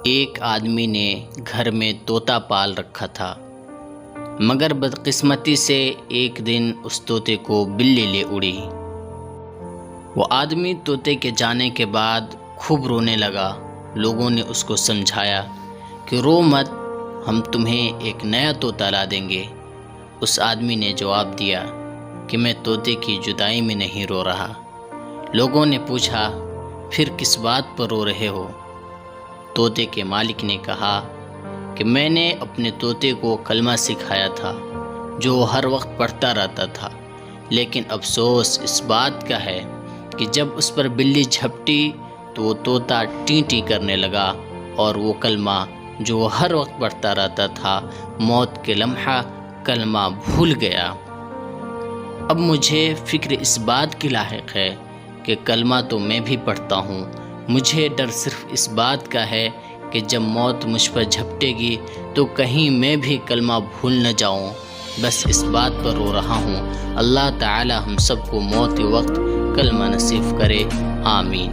ایک آدمی نے گھر میں طوطا پال رکھا تھا، مگر بدقسمتی سے ایک دن اس طوطے کو بلی لے اڑی۔ وہ آدمی طوطے کے جانے کے بعد خوب رونے لگا۔ لوگوں نے اس کو سمجھایا کہ رو مت، ہم تمہیں ایک نیا طوطا لا دیں گے۔ اس آدمی نے جواب دیا کہ میں طوطے کی جدائی میں نہیں رو رہا۔ لوگوں نے پوچھا پھر کس بات پر رو رہے ہو؟ طوطے کے مالک نے کہا کہ میں نے اپنے طوطے کو کلمہ سکھایا تھا جو وہ ہر وقت پڑھتا رہتا تھا، لیکن افسوس اس بات کا ہے کہ جب اس پر بلی جھپٹی تو وہ طوطا ٹیں ٹیں کرنے لگا اور وہ کلمہ جو وہ ہر وقت پڑھتا رہتا تھا موت کے لمحہ کلمہ بھول گیا۔ اب مجھے فکر اس بات کی لاحق ہے کہ کلمہ تو میں بھی پڑھتا ہوں، مجھے ڈر صرف اس بات کا ہے کہ جب موت مجھ پر جھپٹے گی تو کہیں میں بھی کلمہ بھول نہ جاؤں۔ بس اس بات پر رو رہا ہوں۔ اللہ تعالی ہم سب کو موت کے وقت کلمہ نصیب کرے، آمین۔